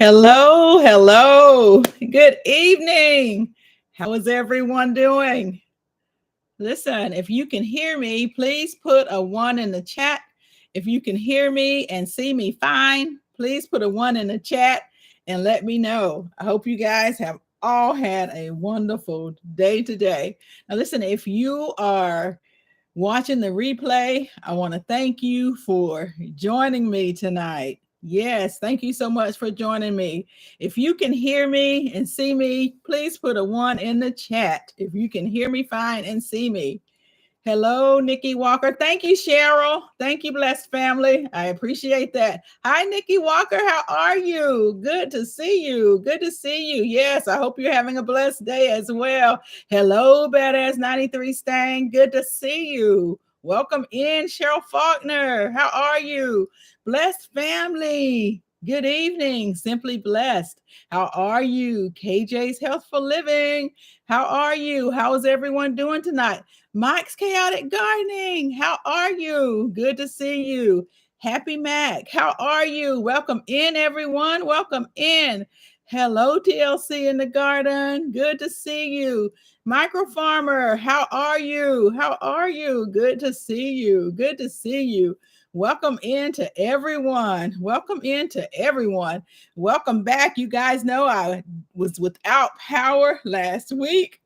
Hello, hello. Good evening. How is everyone doing? Listen, if you can hear me, please put a one in the chat. If you can hear me and see me fine, please put a one in the chat and let me know. I hope you guys have all had a wonderful day today. Now, listen, if you are watching the replay, I want to thank you for joining me tonight. Yes, thank you so much for joining me. If you can hear me and see me, please put a one in the chat. If you can hear me fine and see me. Hello, Nikki Walker. Thank you, Cheryl. Thank you, blessed family. I appreciate that. Hi, Nikki Walker. How are you? Good to see you. Good to see you. Yes, I hope you're having a blessed day as well. Hello, Badass 93 Stang. Good to see you. Welcome in, Cheryl Faulkner. How are you? Blessed family. Good evening. Simply blessed. How are you? KJ's Healthful Living. How are you? How is everyone doing tonight? Mike's Chaotic Gardening. How are you? Good to see you. Happy Mac. How are you? Welcome in, everyone. Welcome in. Hello, TLC in the garden. Good to see you. Micro Farmer. How are you? How are you? Good to see you. Good to see you. Welcome in to everyone. Welcome in to everyone. Welcome back. You guys know I was without power last week.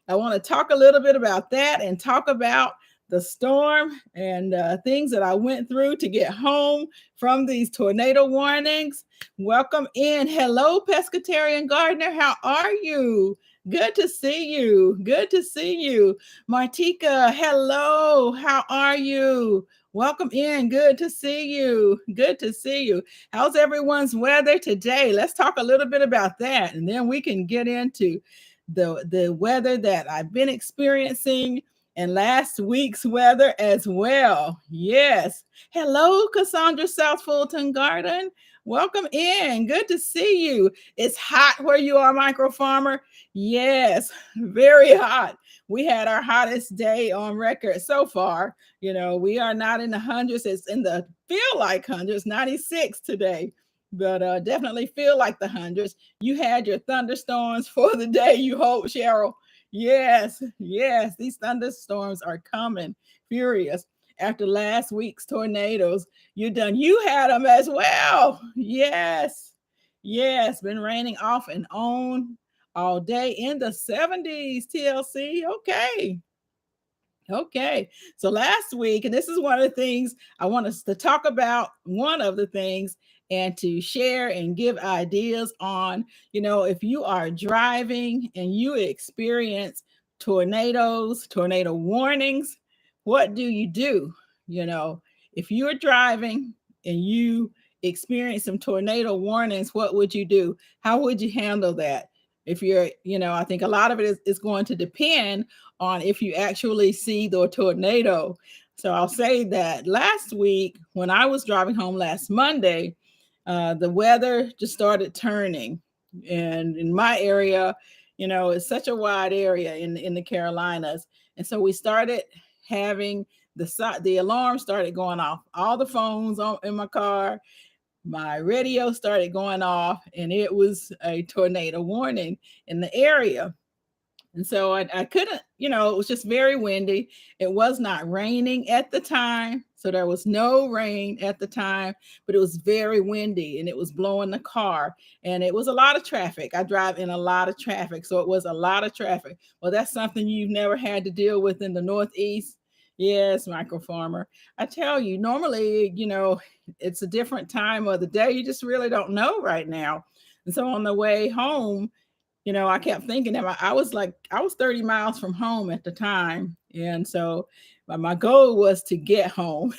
I want to talk a little bit about that and talk about the storm and things that I went through to get home from these tornado warnings. Welcome in. Hello, pescatarian gardener. How are you? Good to see you. Good to see you. Martika, hello. How are you? Welcome in. Good to see you. Good to see you. How's everyone's weather today? Let's talk a little bit about that, and then we can get into the weather that I've been experiencing and last week's weather as well. Yes. Hello, Cassandra South Fulton Garden. Welcome in. Good to see you. It's hot where you are, Micro Farmer. Yes, very hot. We had our hottest day on record so far. You know, we are not in the hundreds. It's in the feel like hundreds, 96 today, but definitely feel like the hundreds. You had your thunderstorms for the day, you hope, Cheryl. Yes, yes, these thunderstorms are coming furious after last week's tornadoes. You had them as well. Yes, yes, been raining off and on all day in the 70s, TLC. Okay. Okay. So last week, and this is one of the things I want us to talk about, one of the things, and to share and give ideas on, if you are driving and you experience tornadoes, tornado warnings, what do you do? If you're driving and you experience some tornado warnings, what would you do? How would you handle that? If you're, I think a lot of it is going to depend on if you actually see the tornado. So I'll say that last week, when I was driving home last Monday, the weather just started turning. And in my area, it's such a wide area in the Carolinas. And so we started having the alarm started going off. All the phones in my car, my radio started going off, and it was a tornado warning in the area. And so I couldn't, it was just very windy. It was not raining at the time. So there was no rain at the time, but it was very windy and it was blowing the car. And it was a lot of traffic. I drive in a lot of traffic. So it was a lot of traffic. Well, that's something you've never had to deal with in the Northeast. Yes, Micro Farmer. I tell you, normally, it's a different time of the day. You just really don't know right now. And so on the way home, I kept thinking that I was 30 miles from home at the time. And so my goal was to get home.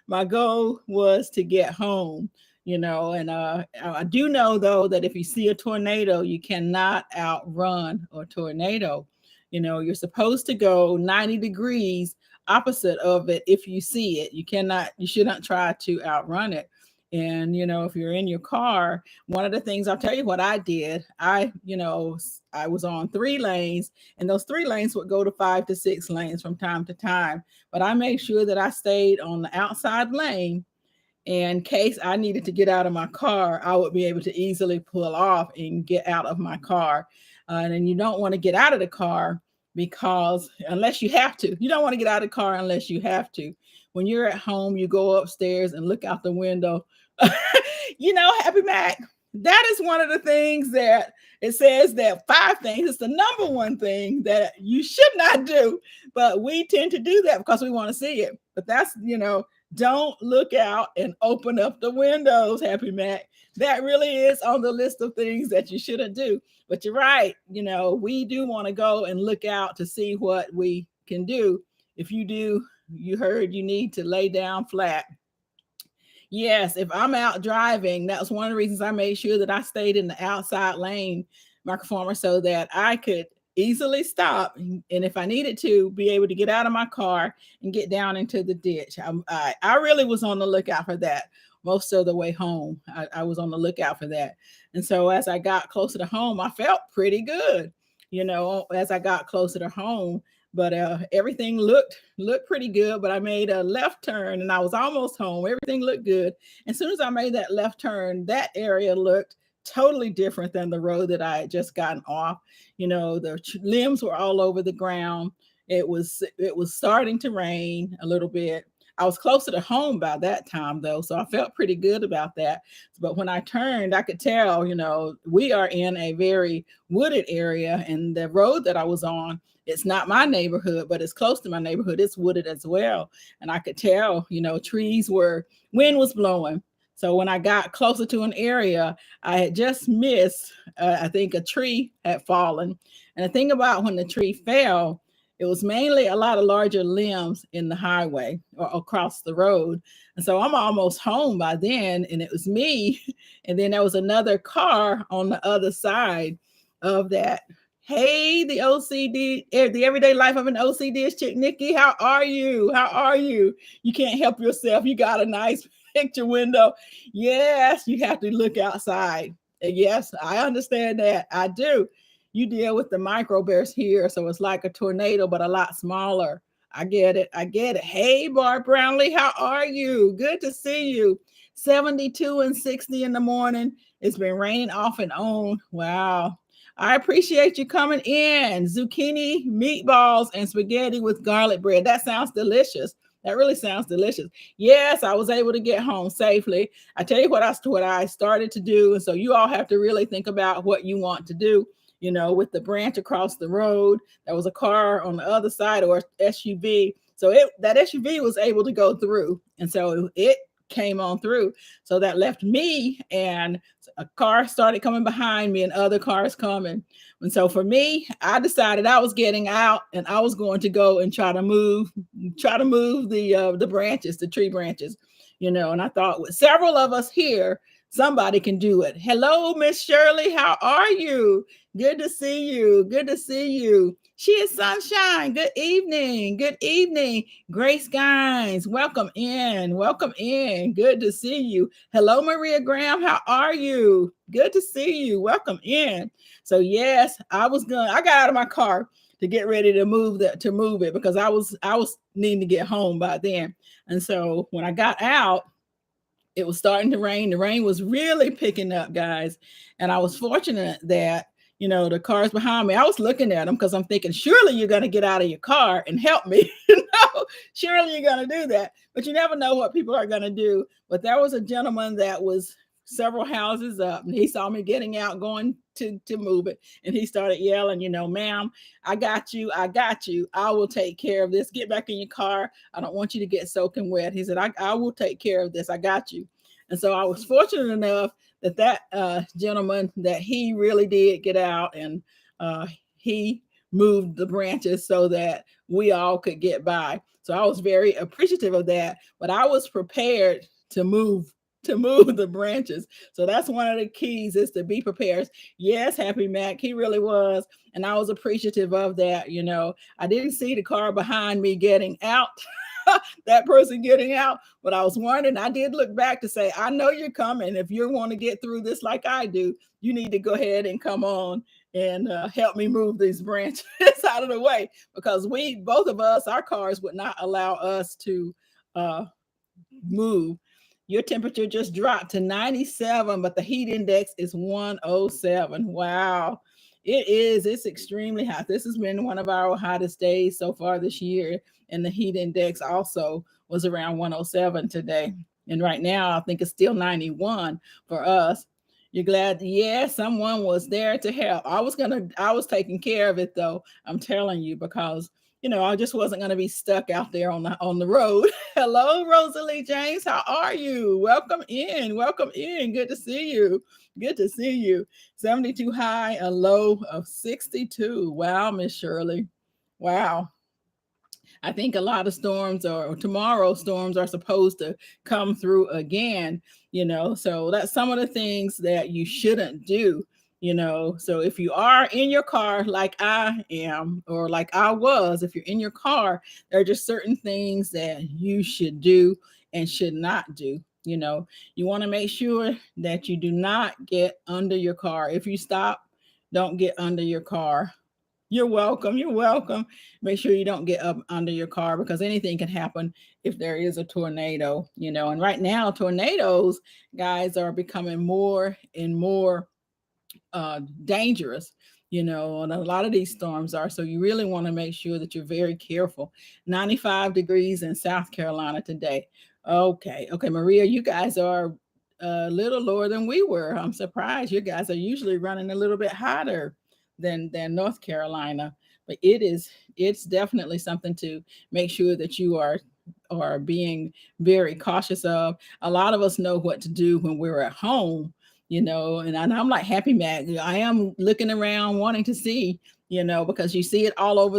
My goal was to get home, and I do know, though, that if you see a tornado, you cannot outrun a tornado. You're supposed to go 90 degrees opposite of it. If you see it, you shouldn't try to outrun it. And, if you're in your car, one of the things, I'll tell you what I did. I was on 3 lanes, and those 3 lanes would go to 5 to 6 lanes from time to time. But I made sure that I stayed on the outside lane in case I needed to get out of my car, I would be able to easily pull off and get out of my car. And then you don't want to get out of the car because unless you have to, you don't want to get out of the car unless you have to. When you're at home, you go upstairs and look out the window. Happy Mac, that is one of the things that it says that 5 things. It's the number one thing that you should not do, but we tend to do that because we want to see it. But don't look out and open up the windows, Happy Mac. That really is on the list of things that you shouldn't do. But you're right. We do want to go and look out to see what we can do. If you do, you heard you need to lay down flat. Yes, if I'm out driving, that was one of the reasons I made sure that I stayed in the outside lane, microformer, so that I could easily stop. And if I needed to, be able to get out of my car and get down into the ditch. I really was on the lookout for that most of the way home. I was on the lookout for that. And so as I got closer to home, I felt pretty good, as I got closer to home. But everything looked pretty good. But I made a left turn and I was almost home. Everything looked good. As soon as I made that left turn, that area looked totally different than the road that I had just gotten off. The limbs were all over the ground. It was starting to rain a little bit. I was closer to home by that time, though, so I felt pretty good about that. But when I turned, I could tell, we are in a very wooded area, and the road that I was on, it's not my neighborhood, but it's close to my neighborhood. It's wooded as well. And I could tell, wind was blowing. So when I got closer to an area, I had just missed, I think a tree had fallen. And the thing about when the tree fell, it was mainly a lot of larger limbs in the highway or across the road. And so I'm almost home by then, and it was me. And then there was another car on the other side of that. Hey, the OCD, the everyday life of an OCD chick, Nikki. How are you? How are you? You can't help yourself. You got a nice picture window. Yes, you have to look outside. And yes, I understand that. I do. You deal with the microburst here, so it's like a tornado, but a lot smaller. I get it. I get it. Hey, Barb Brownlee, how are you? Good to see you. 72 and 60 in the morning. It's been raining off and on. Wow. I appreciate you coming in. Zucchini, meatballs, and spaghetti with garlic bread. That sounds delicious. That really sounds delicious. Yes, I was able to get home safely. I tell you what I started to do. And so you all have to really think about what you want to do. With the branch across the road, there was a car on the other side or SUV. So that SUV was able to go through. And so it came on through. So that left me, and a car started coming behind me and other cars coming. And so for me, I decided I was getting out and I was going to go and try to move the branches, the tree branches, and I thought with several of us here, somebody can do it. Hello, Miss Shirley. How are you? Good to see you. Good to see you. She is Sunshine. Good evening. Good evening. Grace Gines. Welcome in. Welcome in. Good to see you. Hello, Maria Graham. How are you? Good to see you. Welcome in. So yes, I got out of my car to get ready to move it because I was needing to get home by then. And so when I got out, it was starting to rain. The rain was really picking up, guys. And I was fortunate that, the cars behind me, I was looking at them because I'm thinking, surely you're going to get out of your car and help me. Surely you're going to do that. But you never know what people are going to do. But there was a gentleman that was several houses up, and he saw me getting out, going to move it. And he started yelling, ma'am, I got you. I got you. I will take care of this. Get back in your car. I don't want you to get soaking wet. He said, I will take care of this. I got you. And so I was fortunate enough that gentleman, that he really did get out, and he moved the branches so that we all could get by. So I was very appreciative of that, but I was prepared to move the branches. So that's one of the keys, is to be prepared. Yes, Happy Mac, he really was. And I was appreciative of that. I didn't see the car behind me getting out, that person getting out, but I was wondering, I did look back to say, I know you're coming. If you want to get through this like I do, you need to go ahead and come on and help me move these branches out of the way, because both of us, our cars would not allow us to move. Your temperature just dropped to 97, but the heat index is 107. Wow. It is. It's extremely hot. This has been one of our hottest days so far this year. And the heat index also was around 107 today. And right now, I think it's still 91 for us. You're glad? Yeah, someone was there to help. I was taking care of it though. I'm telling you, because I just wasn't gonna be stuck out there on the road. Hello, Rosalie James. How are you? Welcome in. Welcome in. Good to see you. Good to see you. 72 high, a low of 62. Wow, Miss Shirley. Wow. I think a lot of storms or tomorrow storms are supposed to come through again, so that's some of the things that you shouldn't do. So if you are in your car like I am, or like I was, if you're in your car, there are just certain things that you should do and should not do. You want to make sure that you do not get under your car. If you stop, don't get under your car. You're welcome. You're welcome. Make sure you don't get up under your car, because anything can happen if there is a tornado, And right now, tornadoes, guys, are becoming more and more dangerous, and a lot of these storms are. So you really want to make sure that you're very careful. 95 degrees in South Carolina today. Okay. Maria, you guys are a little lower than we were. I'm surprised. You guys are usually running a little bit hotter than North Carolina, but it's definitely something to make sure that you are being very cautious of. A lot of us know what to do when we're at home, and I'm like Happy Mac. I am looking around wanting to see, because you see it all over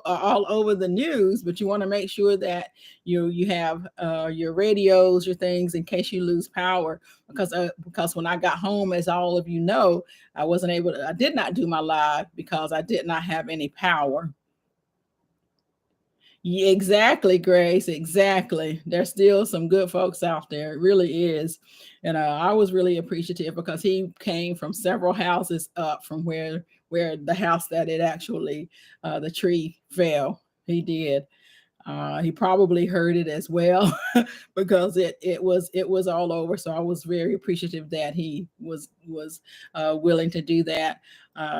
all over the news, but you want to make sure that you have your radios, your things, in case you lose power. Because when I got home, as all of you know, I did not do my live because I did not have any power. Yeah, exactly, Grace. Exactly. There's still some good folks out there. It really is. And I was really appreciative because he came from several houses up from where the house that it actually the tree fell. He did. He probably heard it as well because it was all over. So I was very appreciative that he was willing to do that,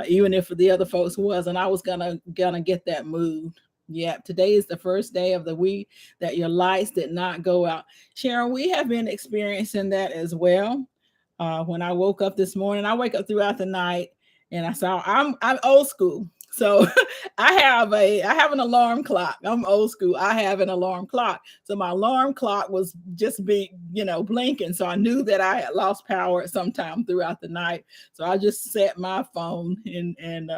even if the other folks wasn't. I was gonna get that moved. Yeah, today is the first day of the week that your lights did not go out. Sharon, we have been experiencing that as well. When I woke up this morning, I wake up throughout the night, and I'm old school. So I have an alarm clock. I'm old school. I have an alarm clock. So my alarm clock was just blinking. So I knew that I had lost power at some time throughout the night. So I just set my phone and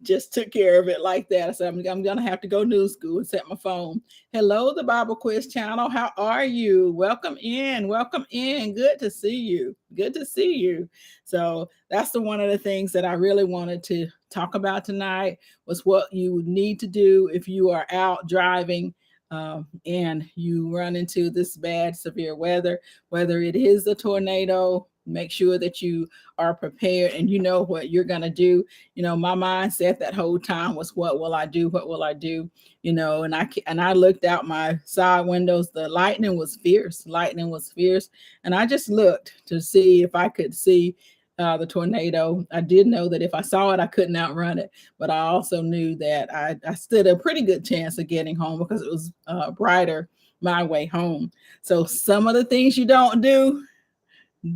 just took care of it like that. I said, I'm going to have to go new school and set my phone. Hello, the Bible Quiz channel. How are you? Welcome in. Welcome in. Good to see you. Good to see you. So that's one of the things that I really wanted to talk about tonight, was what you need to do if you are out driving and you run into this bad, severe weather, whether it is a tornado. Make sure that you are prepared and you know what you're going to do. My mindset that whole time was, what will I do? What will I do? And I looked out my side windows. The lightning was fierce. And I just looked to see if I could see the tornado. I did know that if I saw it, I couldn't outrun it. But I also knew that I stood a pretty good chance of getting home because it was brighter my way home. So some of the things you don't do,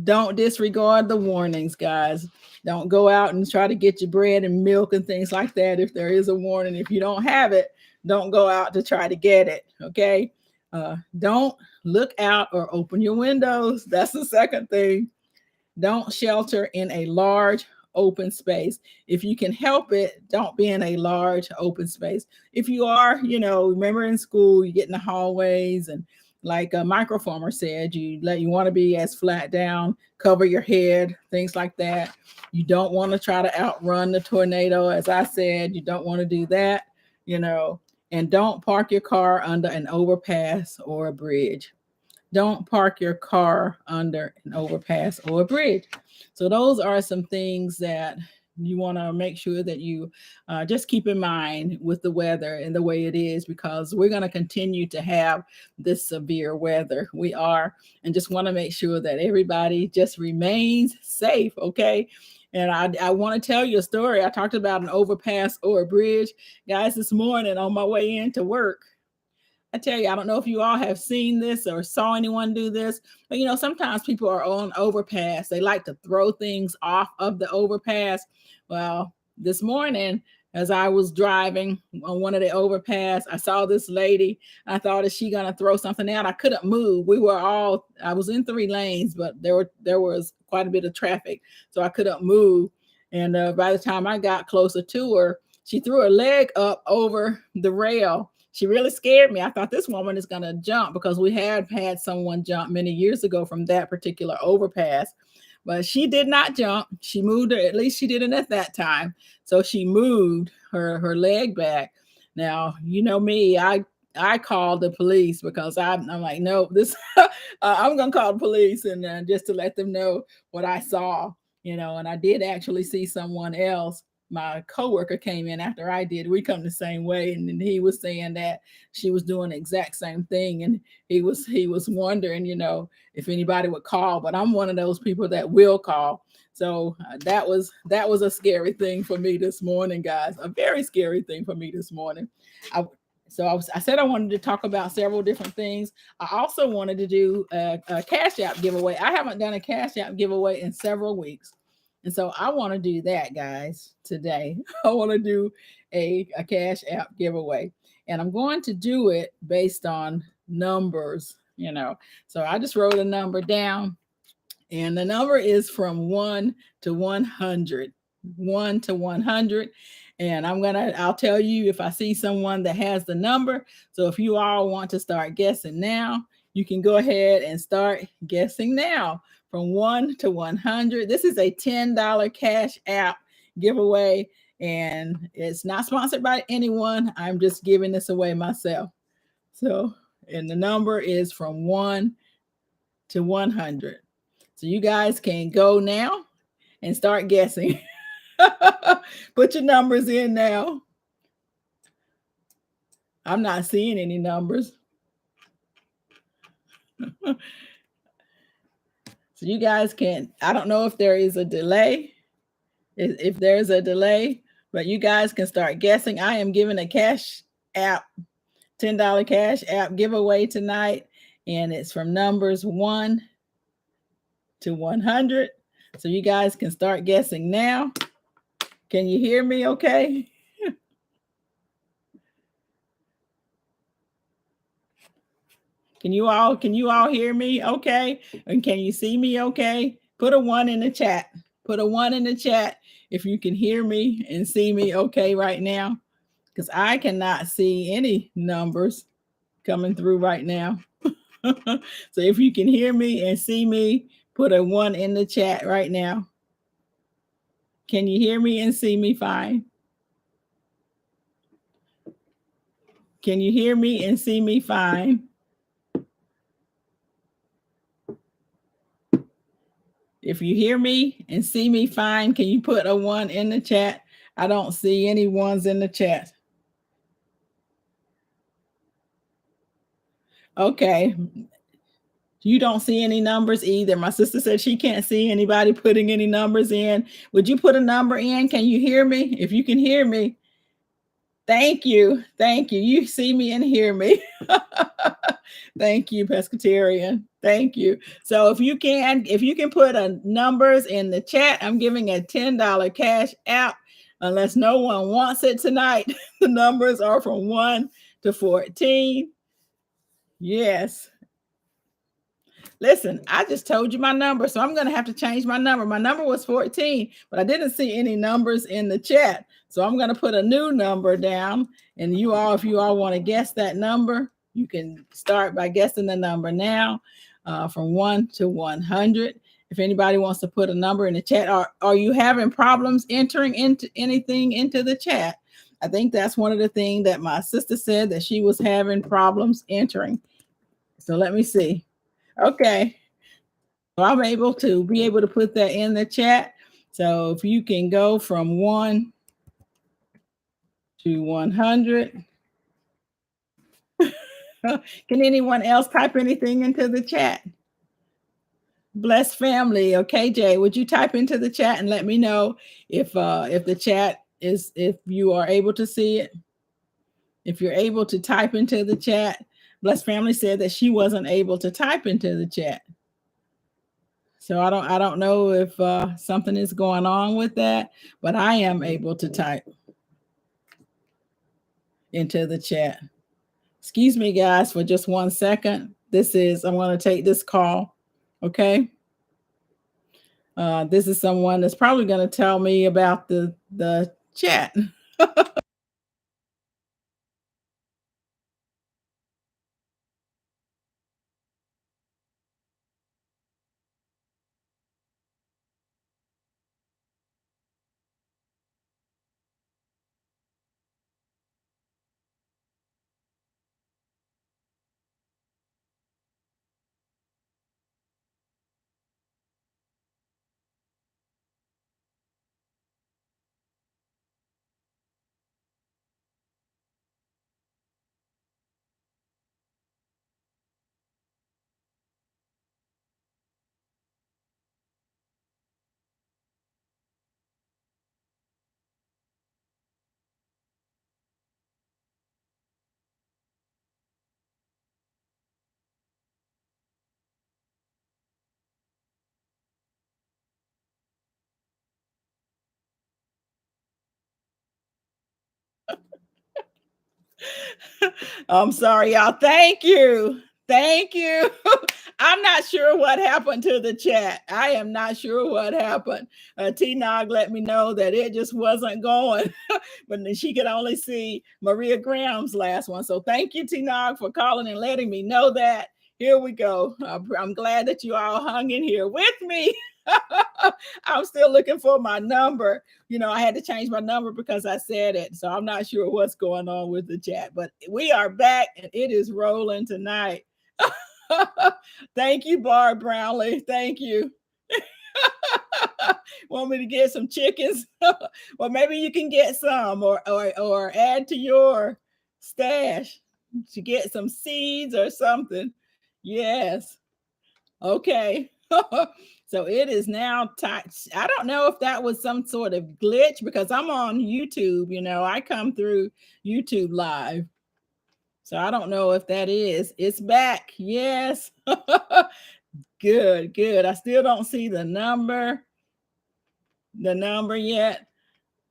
don't disregard the warnings, guys. Don't go out and try to get your bread and milk and things like that. If there is a warning, if you don't have it, don't go out to try to get it. Okay. Don't look out or open your windows. That's the second thing. Don't shelter in a large open space. If you can help it, don't be in a large open space. If you are, remember in school, you get in the hallways, and like a microformer said, you want to be as flat down, cover your head, things like that. You don't want to try to outrun the tornado. As I said, you don't want to do that, and don't park your car under an overpass or a bridge. Don't park your car under an overpass or a bridge. So those are some things that You want to make sure that you just keep in mind with the weather and the way it is, because we're going to continue to have this severe weather. We are, and just want to make sure that everybody just remains safe, okay? And I want to tell you a story. I talked about an overpass or a bridge. Guys, this morning on my way into work, I tell you, I don't know if you all have seen this or saw anyone do this, but sometimes people are on overpass. They like to throw things off of the overpass. Well, this morning, as I was driving on one of the overpass, I saw this lady. I thought, is she gonna throw something out? I couldn't move. I was in 3 lanes, but there was quite a bit of traffic, so I couldn't move. And by the time I got closer to her, she threw her leg up over the rail. She really scared me. I thought this woman is going to jump, because we had someone jump many years ago from that particular overpass. But she did not jump. She moved her, at least she didn't at that time. So she moved her leg back. Now, you know me, I called the police, because I'm like, no, this I'm gonna call the police, and just to let them know what I saw, and I did actually see someone else. My coworker came in after I did. We come the same way, and he was saying that she was doing the exact same thing, and he was wondering, if anybody would call. But I'm one of those people that will call. So that was a scary thing for me this morning, guys. A very scary thing for me this morning. I said I wanted to talk about several different things. I also wanted to do a Cash App giveaway. I haven't done a Cash App giveaway in several weeks. And so I want to do that, guys, today. I want to do a Cash App giveaway. And I'm going to do it based on numbers, So I just wrote a number down. And the number is from 1 to 100. 1 to 100. And I'll tell you if I see someone that has the number. So if you all want to start guessing now, you can go ahead and start guessing now. From 1 to 100. This is a $10 Cash App giveaway, and it's not sponsored by anyone. I'm just giving this away myself. So, and the number is from 1 to 100. So you guys can go now and start guessing. Put your numbers in now. I'm not seeing any numbers. So you guys can, I don't know if there is a delay, if there's a delay, but you guys can start guessing. I am giving a Cash App, $10 Cash App giveaway tonight, and it's from numbers 1 to 100. So you guys can start guessing now. Can you hear me okay? Can you all hear me okay? And can you see me okay? Put a 1 in the chat. Put a 1 in the chat if you can hear me and see me okay right now, because I cannot see any numbers coming through right now. So if you can hear me and see me, put a 1 in the chat right now. Can you hear me and see me fine? Can you hear me and see me fine? If you hear me and see me fine, can you put a 1 in the chat? I don't see any ones in the chat. Okay. You don't see any numbers either. My sister said she can't see anybody putting any numbers in. Would you put a number in? Can you hear me? If you can hear me, thank you. Thank you. You see me and hear me. Thank you, Pescatarian. Thank you. So if you can put a numbers in the chat, I'm giving a $10 Cash App. Unless no one wants it tonight, the numbers are from 1 to 14. Yes. Listen, I just told you my number, so I'm going to have to change my number. My number was 14, but I didn't see any numbers in the chat. So I'm going to put a new number down. And if you all want to guess that number, you can start by guessing the number now, from 1 to 100. If anybody wants to put a number in the chat, are you having problems entering into anything into the chat? I think that's one of the things that my sister said, that she was having problems entering. So let me see. Okay. So I'm able to put that in the chat. So if you can go from 1 to 100. Can anyone else type anything into the chat? Blessed family. Okay, Jay, would you type into the chat and let me know if the chat is, if you are able to see it? If you're able to type into the chat. Blessed family said that she wasn't able to type into the chat. So I don't know if something is going on with that, but I am able to type into the chat. Excuse me, guys, for just 1 second. I'm going to take this call. Okay. This is someone that's probably going to tell me about the chat. I'm sorry, y'all. Thank you. Thank you. I'm not sure what happened to the chat. I am not sure what happened. T Nog let me know that it just wasn't going, but she could only see Maria Graham's last one. So thank you, T Nog, for calling and letting me know that. Here we go. I'm glad that you all hung in here with me. I'm still looking for my number. I had to change my number because I said it. So I'm not sure what's going on with the chat, but we are back and it is rolling tonight. Thank you, Barb Brownlee. Thank you. Want me to get some chickens? Well, maybe you can get some or add to your stash to get some seeds or something. Yes. Okay. So it is now time. I don't know if that was some sort of glitch because I'm on YouTube. I come through YouTube live. So I don't know if that is. It's back. Yes. Good, good. I still don't see the number yet.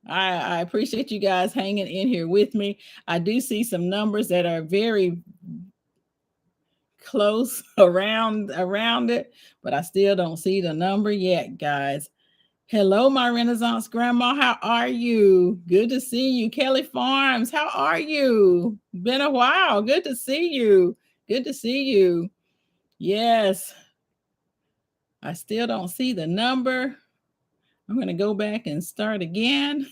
I appreciate you guys hanging in here with me. I do see some numbers that are very close around it, but I still don't see the number yet, guys. Hello, my Renaissance grandma. How are you? Good to see you. Kelly Farms, how are you? Been a while. Good to see you. Good to see you. Yes. I still don't see the number. I'm going to go back and start again.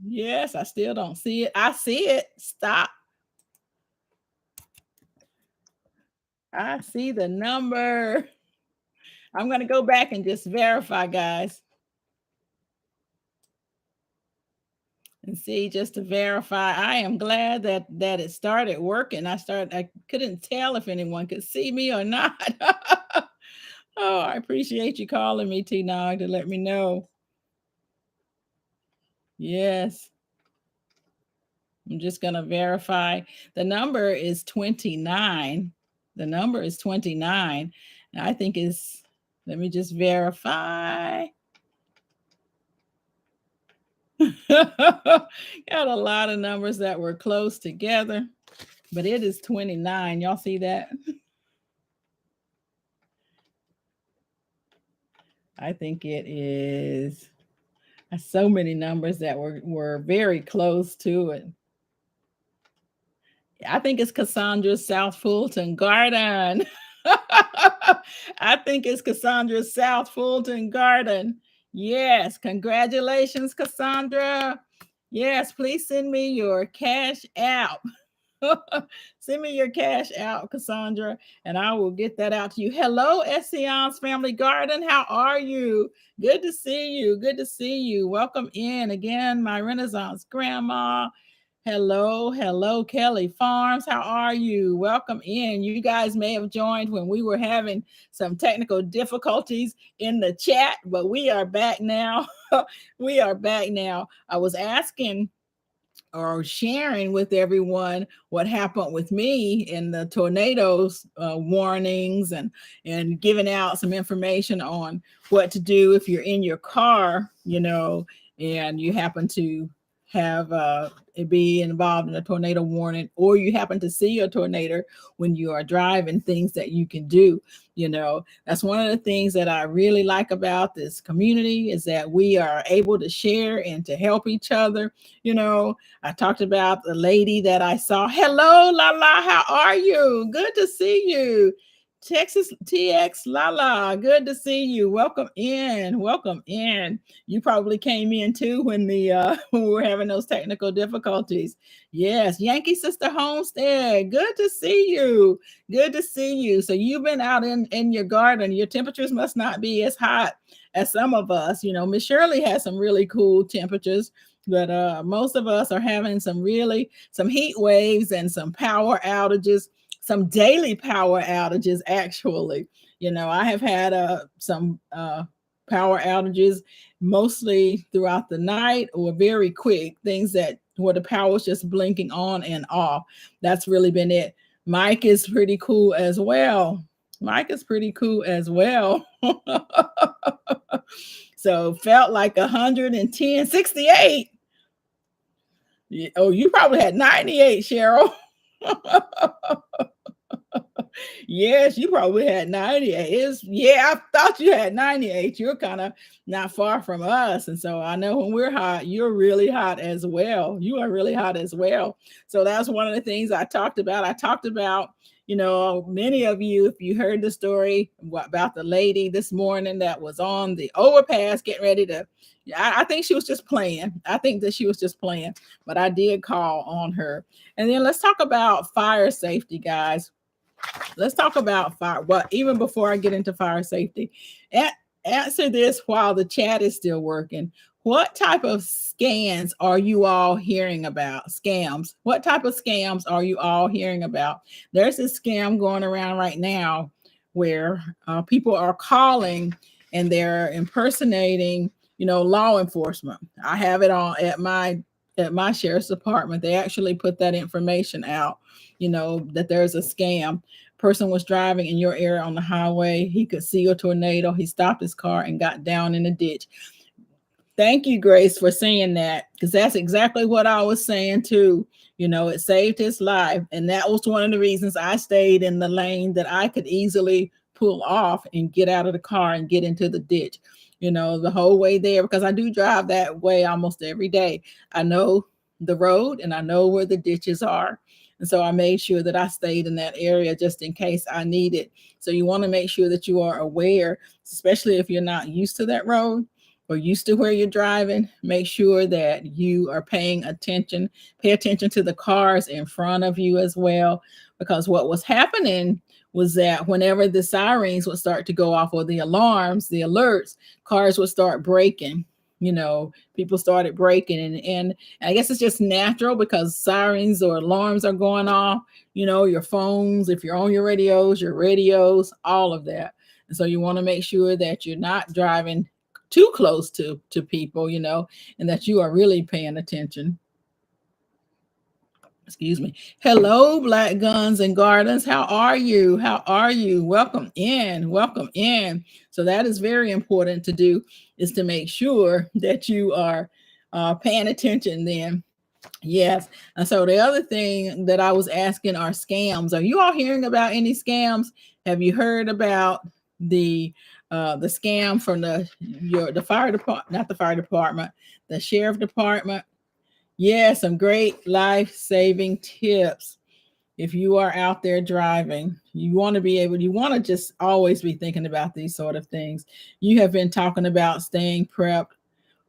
Yes, I still don't see it. I see it. Stop. I see the number. I'm going to go back and just verify, guys. And see, just to verify. I am glad that it started working. I couldn't tell if anyone could see me or not. Oh, I appreciate you calling me, T Nog, to let me know. Yes. I'm just going to verify. The number is 29. The number is 29. And I think let me just verify. Got a lot of numbers that were close together, but it is 29. Y'all see that? I think it is so many numbers that were very close to it. I think it's Cassandra's South Fulton Garden. I think it's Cassandra's South Fulton Garden. Yes, congratulations, Cassandra. Yes, please send me your cash app. Send me your cash out, Cassandra, and I will get that out to you. Hello, Ession's Family Garden. How are you? Good to see you. Good to see you. Welcome in again, my Renaissance grandma. Hello, Kelly Farms. How are you? Welcome in. You guys may have joined when we were having some technical difficulties in the chat, but we are back now. We are back now. I was asking or sharing with everyone what happened with me in the tornadoes warnings, and giving out some information on what to do if you're in your car, and you happen to have be involved in a tornado warning, or you happen to see a tornado when you are driving, things that you can do. That's one of the things that I really like about this community, is that we are able to share and to help each other. I talked about the lady that I saw. Hello, Lala, how are you? Good to see you. Texas TX Lala, good to see you. Welcome in. Welcome in. You probably came in too when when we were having those technical difficulties. Yes, Yankee Sister Homestead, good to see you. Good to see you. So you've been out in your garden. Your temperatures must not be as hot as some of us. Miss Shirley has some really cool temperatures, but most of us are having some heat waves and some power outages. Some daily power outages, actually. I have had some power outages, mostly throughout the night, or very quick things where the power is just blinking on and off. That's really been it. Mike is pretty cool as well. So felt like 110, 68. Oh, you probably had 98, Cheryl. Yes, you probably had 98. I thought you had 98. You're kind of not far from us. And so I know when we're hot, you're really hot as well. You are really hot as well. So that's one of the things I talked about. Many of you, if you heard the story about the lady this morning that was on the overpass getting ready to, I think she was just playing. I think that she was just playing, but I did call on her. And then let's talk about fire safety, guys. Let's talk about fire. Well, even before I get into fire safety, answer this while the chat is still working. What type of scams are you all hearing about? Scams. What type of scams are you all hearing about? There's a scam going around right now where people are calling and they're impersonating, law enforcement. I have it on at my sheriff's department. They actually put that information out, that there's a scam. Person was driving in your area on the highway. He could see a tornado. He stopped his car and got down in a ditch. Thank you, Grace, for saying that, because that's exactly what I was saying too. It saved his life. And that was one of the reasons I stayed in the lane that I could easily pull off and get out of the car and get into the ditch, the whole way there, because I do drive that way almost every day. I know the road and I know where the ditches are. And so I made sure that I stayed in that area just in case I need it. So you want to make sure that you are aware, especially if you're not used to that road or used to where you're driving. Make sure that you are paying attention. Pay attention to the cars in front of you as well, because what was happening was that whenever the sirens would start to go off, or the alarms, the alerts, cars would start braking. People started breaking, and I guess it's just natural because sirens or alarms are going off, your phones, if you're on your radios, all of that. And so you want to make sure that you're not driving too close to people, and that you are really paying attention. Excuse me. Hello, Black Guns and Gardens. How are you? Welcome in. So that is very important to do, is to make sure that you are paying attention then. Yes. And so the other thing that I was asking are scams. Are you all hearing about any scams? Have you heard about the scam from the fire department, not the fire department, the sheriff department? Yeah, some great life-saving tips. If you are out there driving, you want to just always be thinking about these sort of things. You have been talking about staying prepped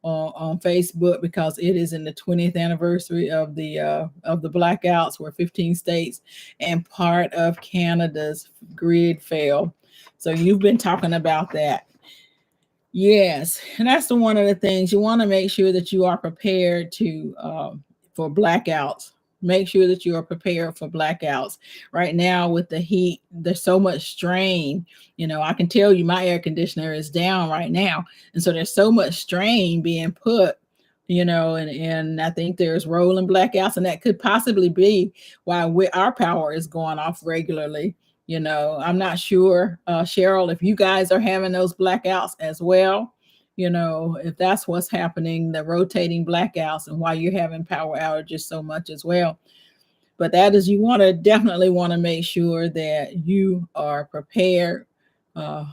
on Facebook because it is in the 20th anniversary of the blackouts where 15 states and part of Canada's grid fell. So you've been talking about that. Yes, and that's one of the things you want to make sure that you are prepared to for blackouts. Make sure that you are prepared for blackouts. Right now, with the heat, there's so much strain. You know, I can tell you my air conditioner is down right now, and so there's so much strain being put. You know, and I think there's rolling blackouts, and that could possibly be why our power is going off regularly. You know, I'm not sure, Cheryl, if you guys are having those blackouts as well. You know, if that's what's happening, the rotating blackouts, and why you're having power outages so much as well. But that is, you want to definitely want to make sure that you are prepared uh,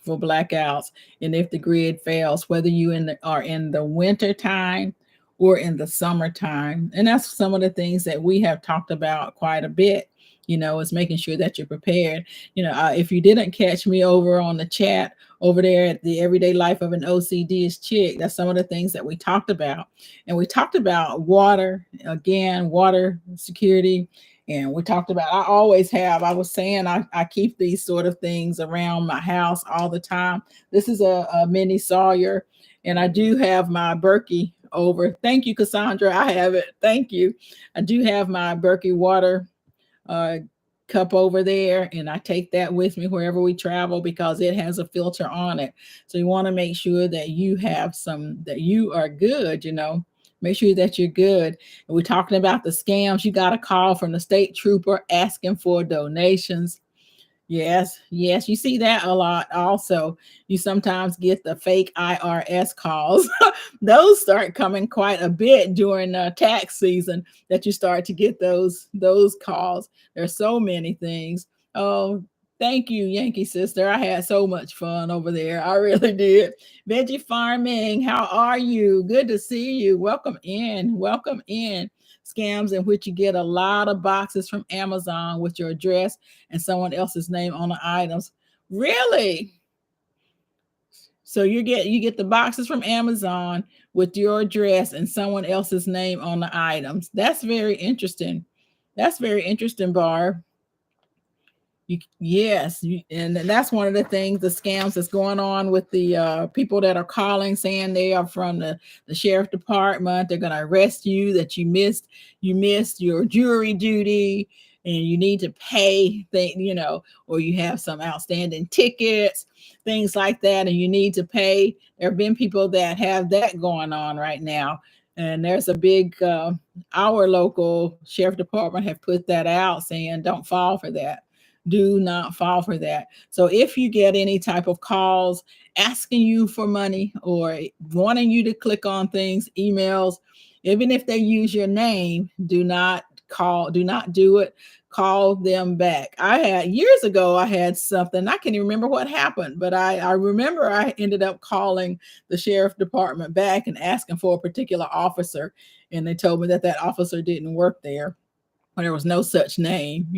for blackouts. And if the grid fails, whether you are in the winter time or in the summertime. And that's some of the things that we have talked about quite a bit, you know, is making sure that you're prepared. You know, if you didn't catch me over on the chat over there at the Everyday Life of an OCD chick, that's some of the things that we talked about. And we talked about water, again, water security. And we talked about, I was saying, I keep these sort of things around my house all the time. This is a mini Sawyer, and I do have my Berkey over. Thank you, Cassandra. I have it. Thank you. I do have my Berkey water uh, cup over there, and I take that with me wherever we travel because it has a filter on it. So you want to make sure that you have that you are good, you know. Make sure that you're good. And we're talking about the scams. You got a call from the state trooper asking for donations. Yes, yes, you see that a lot. Also, you sometimes get the fake IRS calls. Those start coming quite a bit during tax season. That you start to get those calls. There's so many things. Oh, thank you, Yankee sister. I had so much fun over there. I really did. Veggie farming. How are you? Good to see you. Welcome in. Welcome in. Scams in which you get a lot of boxes from Amazon with your address and someone else's name on the items. Really? So you get the boxes from Amazon with your address and someone else's name on the items. That's very interesting. That's very interesting, Barb. And that's one of the things, the scams that's going on with the people that are calling saying they are from the sheriff department. They're going to arrest you, that you missed your jury duty and you need to pay, or you have some outstanding tickets, things like that, and you need to pay. There have been people that have that going on right now. And there's a big, our local sheriff department have put that out saying, don't fall for that. Do not fall for that. So if you get any type of calls asking you for money or wanting you to click on things, emails, even if they use your name, do not do it. Call them back. Years ago, I had something, I can't even remember what happened, but I remember I ended up calling the sheriff department back and asking for a particular officer. And they told me that officer didn't work there. There was no such name.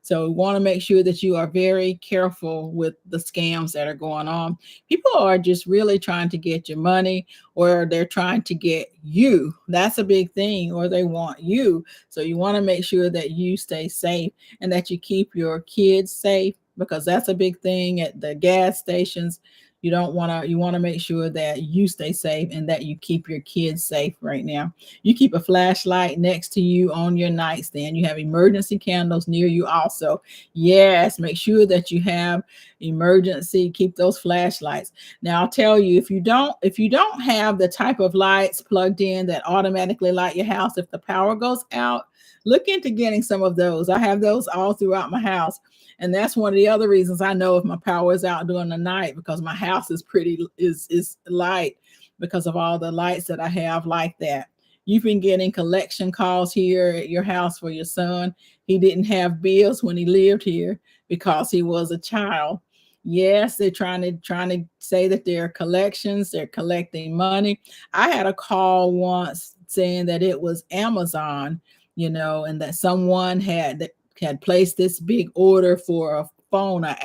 So we want to make sure that you are very careful with the scams that are going on. People are just really trying to get your money, or they're trying to get you. That's a big thing, or they want you. So you want to make sure that you stay safe and that you keep your kids safe, because that's a big thing at the gas stations. You want to make sure that you stay safe and that you keep your kids safe right now. You keep a flashlight next to you on your nightstand. You have emergency candles near you also. Yes, make sure that you have emergency, keep those flashlights. Now I'll tell you, if you don't have the type of lights plugged in that automatically light your house if the power goes out, look into getting some of those. I have those all throughout my house. And that's one of the other reasons I know if my power is out during the night, because my house is is light because of all the lights that I have like that. You've been getting collection calls here at your house for your son. He didn't have bills when he lived here because he was a child. Yes, they're trying to say that they're collecting money. I had a call once saying that it was Amazon, and that someone had placed this big order for a phone, a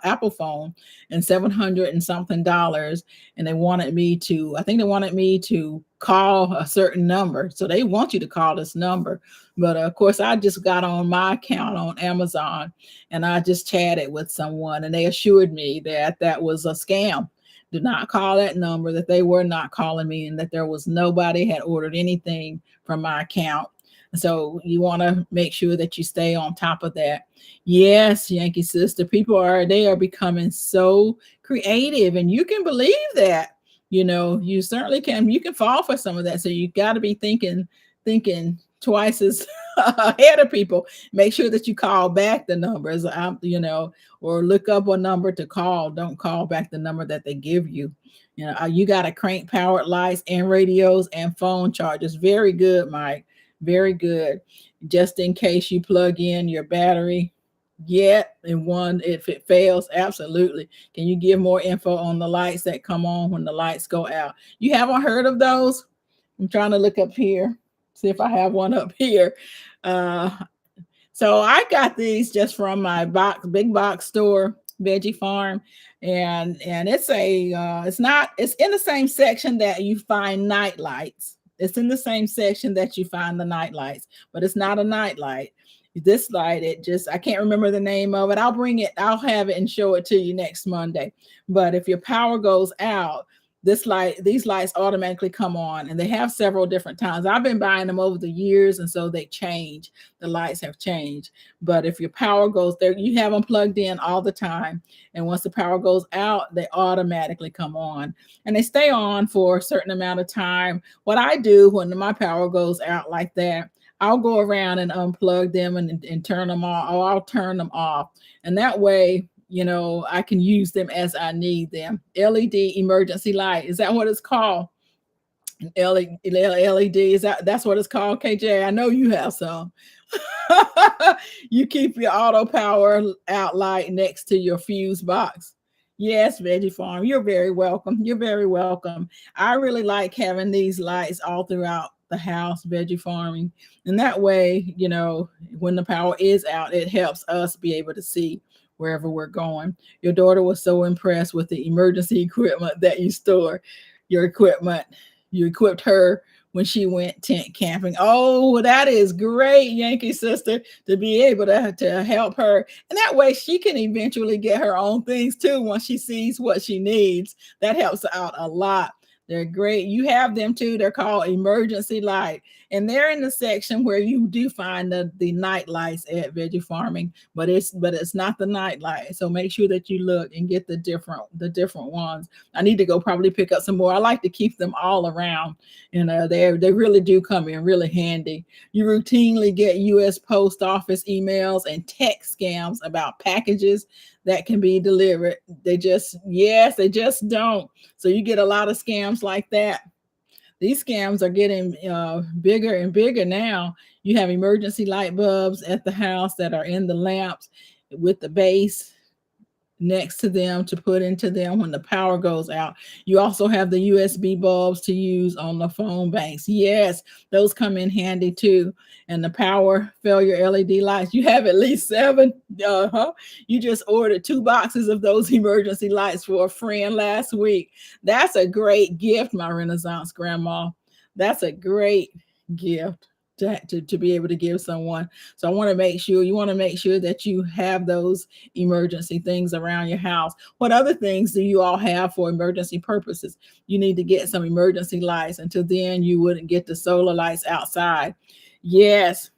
Apple phone, and $700 and something dollars. And they wanted me to, I think they wanted me to call a certain number. So they want you to call this number. But of course, I just got on my account on Amazon and I just chatted with someone and they assured me that that was a scam. Do not call that number, that they were not calling me, and that there was nobody had ordered anything from my account. So you want to make sure that you stay on top of that. Yes, Yankee sister, they are becoming so creative, and you can believe that. You certainly can. You can fall for some of that. So you got to be thinking twice as ahead of people. Make sure that you call back the numbers, or look up a number to call. Don't call back the number that they give you. You got to crank powered lights and radios and phone chargers. Very good, Mike. Very good. Just in case you plug in your battery yet and one, if it fails, absolutely. Can you give more info on the lights that come on when the lights go out? You haven't heard of those? I'm trying to look up here, see if I have one up here. So I got these just from my big box store, Veggie Farm, and it's it's in the same section that you find night lights. It's in the same section that you find the night lights, but it's not a night light. This light, I can't remember the name of it. I'll have it and show it to you next Monday. But if your power goes out, these lights automatically come on, and they have several different times. I've been buying them over the years, and so they change. The lights have changed. But if your power goes there, you have them plugged in all the time. And once the power goes out, they automatically come on, and they stay on for a certain amount of time. What I do when my power goes out like that, I'll go around and unplug them and turn them on, or I'll turn them off. And that way, I can use them as I need them. LED emergency light. Is that what it's called? LED, that's what it's called, KJ? I know you have some. You keep your auto power out light next to your fuse box. Yes, Veggie Farm. You're very welcome. You're very welcome. I really like having these lights all throughout the house, Veggie Farming. And that way, when the power is out, it helps us be able to see wherever we're going. Your daughter was so impressed with the emergency equipment that you store. Your equipment, you equipped her when she went tent camping. Oh, that is great, Yankee sister, to be able to help her. And that way she can eventually get her own things too once she sees what she needs. That helps out a lot. They're great. You have them too. They're called emergency light. And they're in the section where you do find the night lights at Veggie Farming, but it's not the night light. So make sure that you look and get the different ones. I need to go probably pick up some more. I like to keep them all around. They really do come in really handy. You routinely get U.S. Post Office emails and text scams about packages that can be delivered. They just don't. So you get a lot of scams like that. These scams are getting bigger and bigger now. You have emergency light bulbs at the house that are in the lamps with the base next to them to put into them when the power goes out. You also have the USB bulbs to use on the phone banks. Yes, those come in handy too. And the power failure LED lights, you have at least 7. You just ordered 2 boxes of those emergency lights for a friend last week. That's a great gift, my Renaissance grandma. That's a great gift to be able to give someone. So you want to make sure that you have those emergency things around your house. What other things do you all have for emergency purposes? You need to get some emergency lights. Until then, you wouldn't get the solar lights outside. Yes,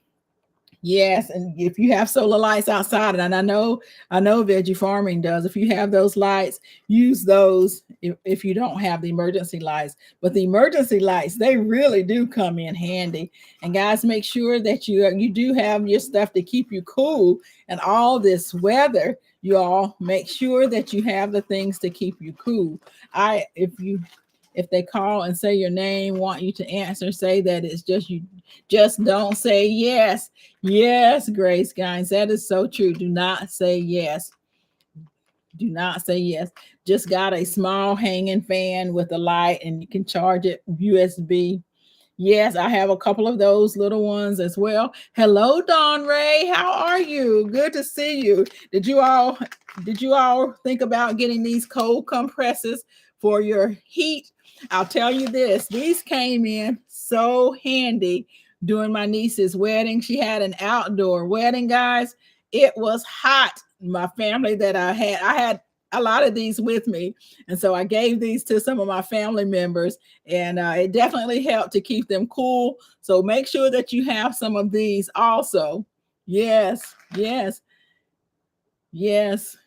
and if you have solar lights outside, and I know Veggie Farming does, if you have those lights, use those if you don't have the emergency lights. But the emergency lights, they really do come in handy. And guys, make sure that you do have your stuff to keep you cool and all this weather. You all make sure that you have the things to keep you cool. If they call and say your name, want you to answer, say that it's just you. Just don't say yes. Yes, Grace, guys, that is so true. Do not say yes. Do not say yes. Just got a small hanging fan with a light, and you can charge it USB. Yes, I have a couple of those little ones as well. Hello, Don Ray. How are you? Good to see you. Did you all did you all think about getting these cold compresses for your heat? I'll tell you this, these came in so handy during my niece's wedding. She had an outdoor wedding, guys. It was hot. My family that I had a lot of these with me. And so I gave these to some of my family members, and it definitely helped to keep them cool. So make sure that you have some of these also. Yes, yes, yes.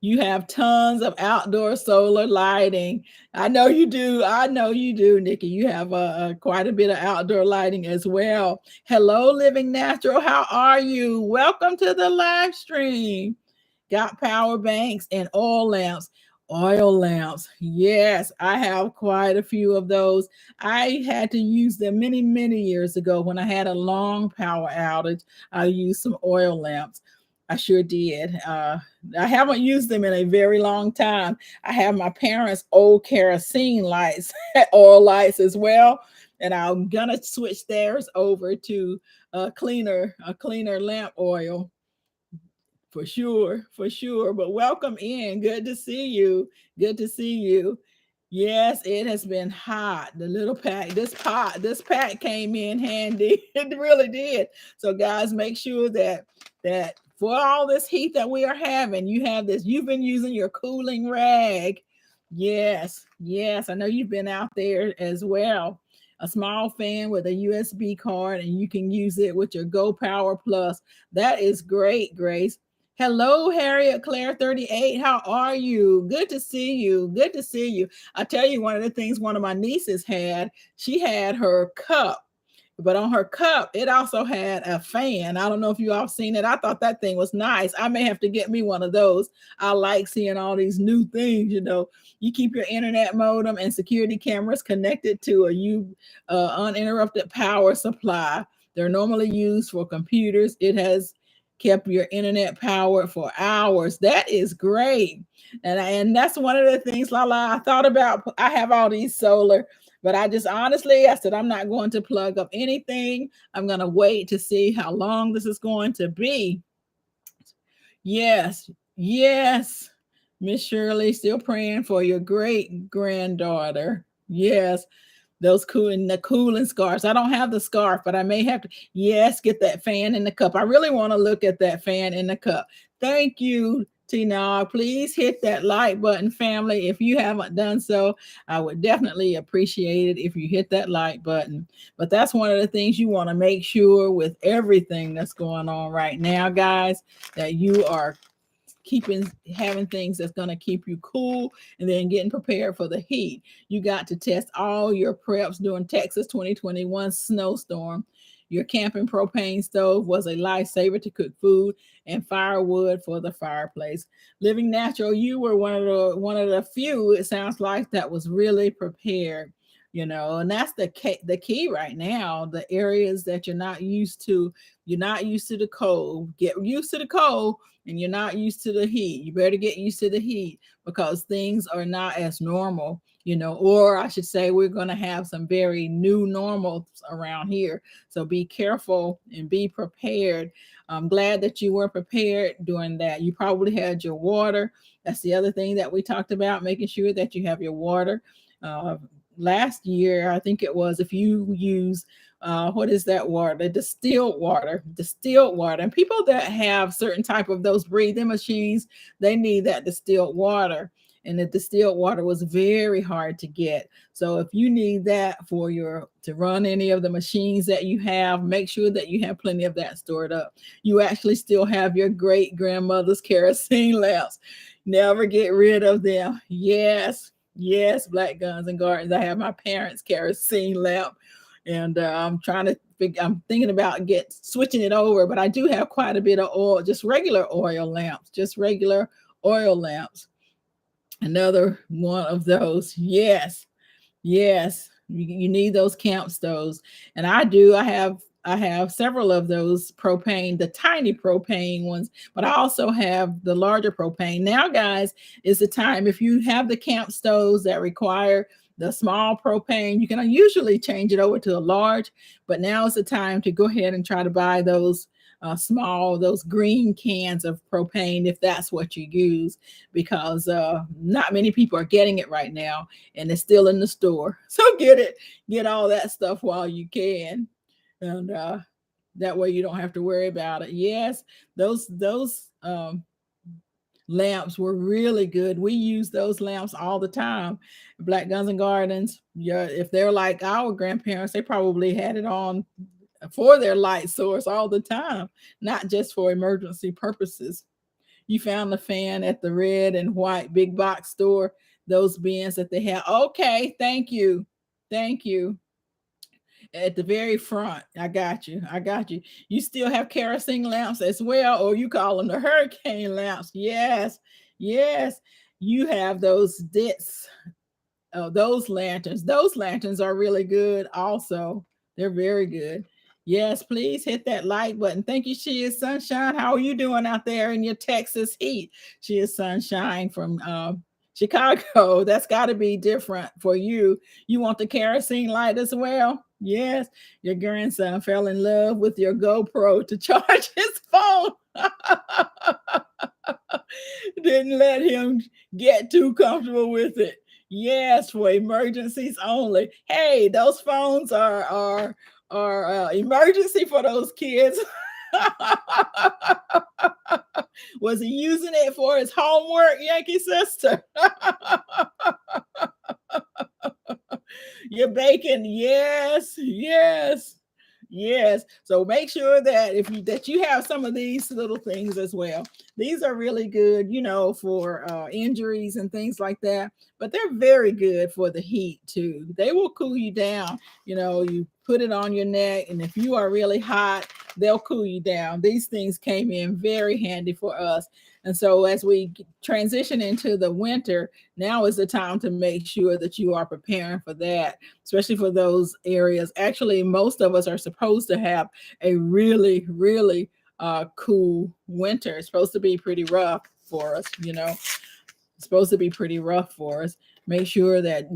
You have tons of outdoor solar lighting. I know you do. I know you do, Nikki. You have quite a bit of outdoor lighting as well. Hello, Living Natural. How are you? Welcome to the live stream. Got power banks and oil lamps. Oil lamps. Yes, I have quite a few of those. I had to use them many, many years ago when I had a long power outage. I used some oil lamps. I sure did. I haven't used them in a very long time. I have my parents' old kerosene lights, oil lights as well, and I'm gonna switch theirs over to a cleaner lamp oil. For sure, for sure. But welcome in. Good to see you. Good to see you. Yes, it has been hot. The little pack, this pack came in handy. It really did. So, guys, make sure that for all this heat that we are having, you have this. You've been using your cooling rag. Yes, yes. I know you've been out there as well. A small fan with a USB card, and you can use it with your Go Power Plus. That is great, Grace. Hello, Harriet Claire 38. How are you? Good to see you. Good to see you. I tell you, one of the things one of my nieces had, she had her cup, but on her cup, it also had a fan. I don't know if you all seen it. I thought that thing was nice. I may have to get me one of those. I like seeing all these new things. You keep your internet modem and security cameras connected to a uninterrupted power supply. They're normally used for computers. It has kept your internet powered for hours. That is great. And that's one of the things, Lala, I thought about. I have all these solar, but I just honestly, I said, I'm not going to plug up anything. I'm going to wait to see how long this is going to be. Yes, yes. Miss Shirley, still praying for your great granddaughter. Yes, the cooling scarves. I don't have the scarf, but I may have to. Yes, get that fan in the cup. I really want to look at that fan in the cup. Thank you, Tina. Please hit that like button, family. If you haven't done so, I would definitely appreciate it if you hit that like button. But that's one of the things you want to make sure with everything that's going on right now, guys, that you are having things that's going to keep you cool and then getting prepared for the heat. You got to test all your preps during Texas 2021 snowstorm. Your camping propane stove was a lifesaver to cook food and firewood for the fireplace. Living Natural, you were one of the few, it sounds like, that was really prepared. And that's the key right now. The areas that you're not used to the cold. Get used to the cold, and you're not used to the heat. You better get used to the heat because things are not as normal, or I should say, we're going to have some very new normals around here. So be careful and be prepared. I'm glad that you were prepared during that. You probably had your water. That's the other thing that we talked about, making sure that you have your water. Last year, I think it was, if you use what is that water? The distilled water. And people that have certain type of those breathing machines, they need that distilled water. And the distilled water was very hard to get. So if you need that to run any of the machines that you have, make sure that you have plenty of that stored up. You actually still have your great grandmother's kerosene lamps. Never get rid of them. Yes, Black Guns and Gardens. I have my parents' kerosene lamp, and I'm thinking about switching it over, but I do have quite a bit of oil, just regular oil lamps, Another one of those. Yes. You need those camp stoves. And I have several of those propane, the tiny propane ones, but I also have the larger propane. Now, guys, is the time, if you have the camp stoves that require the small propane. You can usually change it over to a large, but now is the time to go ahead and try to buy those small, those green cans of propane if that's what you use, because not many people are getting it right now, and it's still in the store. So get it, get all that stuff while you can, and that way you don't have to worry about it. Yes, those lamps were really good. We use those lamps all the time. Black Guns and Gardens, yeah, if they're like our grandparents, they probably had it on for their light source all the time, not just for emergency purposes. You found the fan at the red and white big box store, those bins that they have. Okay, thank you. Thank you. At the very front. I got you. I got you. You still have kerosene lamps as well, or you call them the hurricane lamps. Yes. Yes. You have those dits. Oh, those lanterns. Those lanterns are really good also. They're very good. Yes, please hit that like button. Thank you, She is Sunshine. How are you doing out there in your Texas heat? She is Sunshine from Chicago. That's got to be different for you. You want the kerosene light as well? Yes. Your grandson fell in love with your GoPro to charge his phone. Didn't let him get too comfortable with it. Yes, for emergencies only. Hey, those phones are emergency for those kids. Was he using it for his homework, Yankee sister? You're baking. Yes, yes. Yes. So make sure that you have some of these little things as well. These are really good, for injuries and things like that. But they're very good for the heat too. They will cool you down. You put it on your neck, and if you are really hot, they'll cool you down. These things came in very handy for us. And so as we transition into the winter, now is the time to make sure that you are preparing for that, especially for those areas. Actually, most of us are supposed to have a really, really cool winter. It's supposed to be pretty rough for us, It's supposed to be pretty rough for us. Make sure that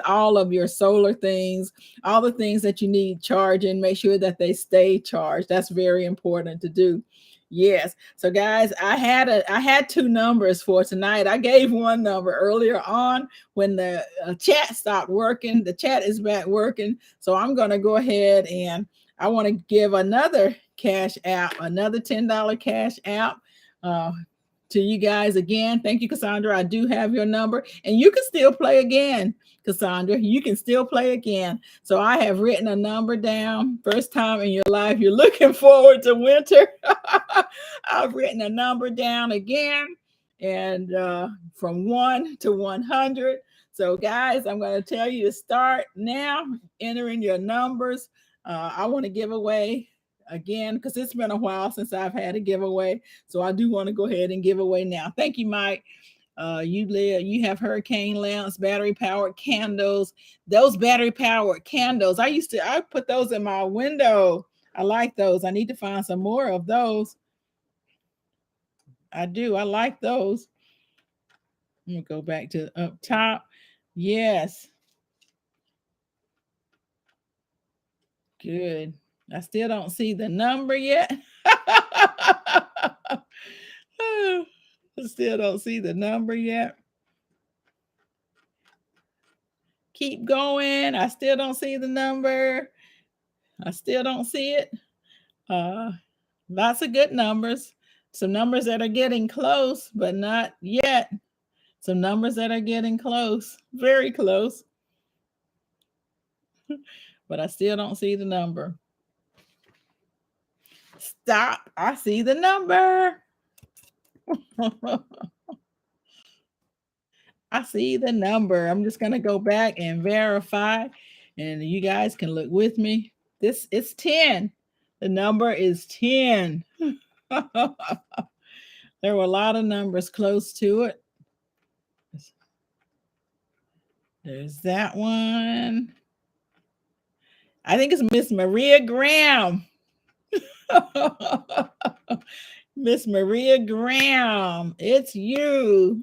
all of your solar things, all the things that you need charging, make sure that they stay charged. That's very important to do. Yes. So guys, I had two numbers for tonight. I gave one number earlier on when the chat stopped working. The chat is back working. So I'm going to go ahead and I want to give another cash app, another $10 cash app to you guys again. Thank you, Cassandra. I do have your number, and you can still play again, Cassandra. You can still play again. So I have written a number down. First time in your life you're looking forward to winter. I've written a number down again, and from 1 to 100. So guys, I'm going to tell you to start now entering your numbers. I want to give away again, because it's been a while since I've had a giveaway. So I do want to go ahead and give away now. Thank you, Mike. You have hurricane lamps, battery powered candles. Those battery powered candles, I put those in my window. I like those. I need to find some more of those. I do. I like those. Let me go back to up top. Yes. Good. I still don't see the number yet. I still don't see the number yet. Keep going. I still don't see the number. I still don't see it. Lots of good numbers. Some numbers that are getting close, but not yet. Some numbers that are getting close, very close. But I still don't see the number. Stop. I see the number. I see the number. I'm just going to go back and verify, and you guys can look with me. This is 10. The number is 10. There were a lot of numbers close to it. There's that one. I think it's Miss Maria Graham. Miss Maria Graham, it's you.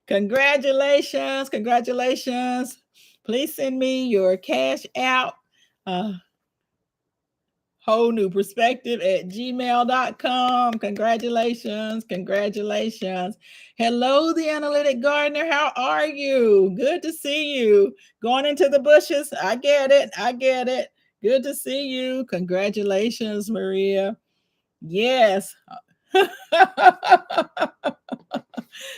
Congratulations. Congratulations. Please send me your cash out. wholenewperspective@gmail.com. Congratulations. Congratulations. Hello, the analytic gardener. How are you? Good to see you. Going into the bushes. I get it. I get it. Good to see you. Congratulations, Maria. Yes.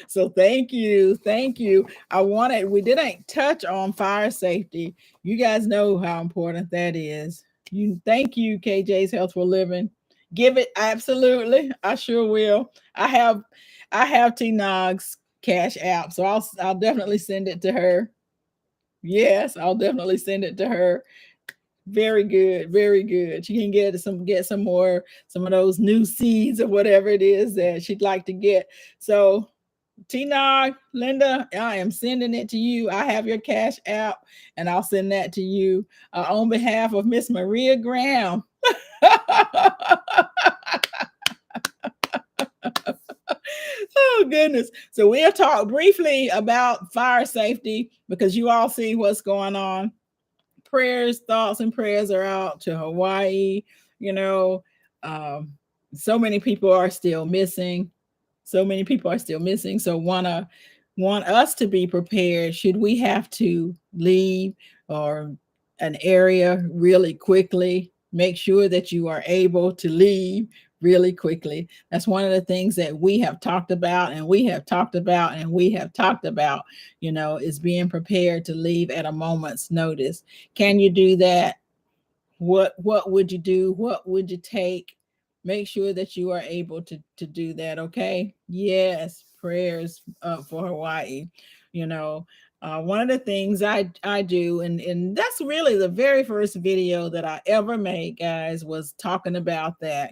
So thank you. Thank you. We didn't touch on fire safety. You guys know how important that is. Thank you, KJ's Healthful Living. Give it absolutely. I sure will. I have T Nog's cash app, so I'll definitely send it to her. Yes, I'll definitely send it to her. Very good, very good. She can get some of those new seeds or whatever it is that she'd like to get. So Tina, Linda, I am sending it to you. I have your cash app and I'll send that to you on behalf of Miss Maria Graham. Oh, goodness. So we'll talk briefly about fire safety because you all see what's going on. Prayers, thoughts, and prayers are out to Hawaii. You know, um, so many people are still missing. So many people are still missing. So want us to be prepared should we have to leave or an area really quickly. Make sure that you are able to leave really quickly. That's one of the things that we have talked about and we have talked about and we have talked about, is being prepared to leave at a moment's notice. Can you do that? What would you do? What would you take? Make sure that you are able to do that. Okay. Yes. Prayers for Hawaii. One of the things I do, and that's really the very first video that I ever made, guys, was talking about that.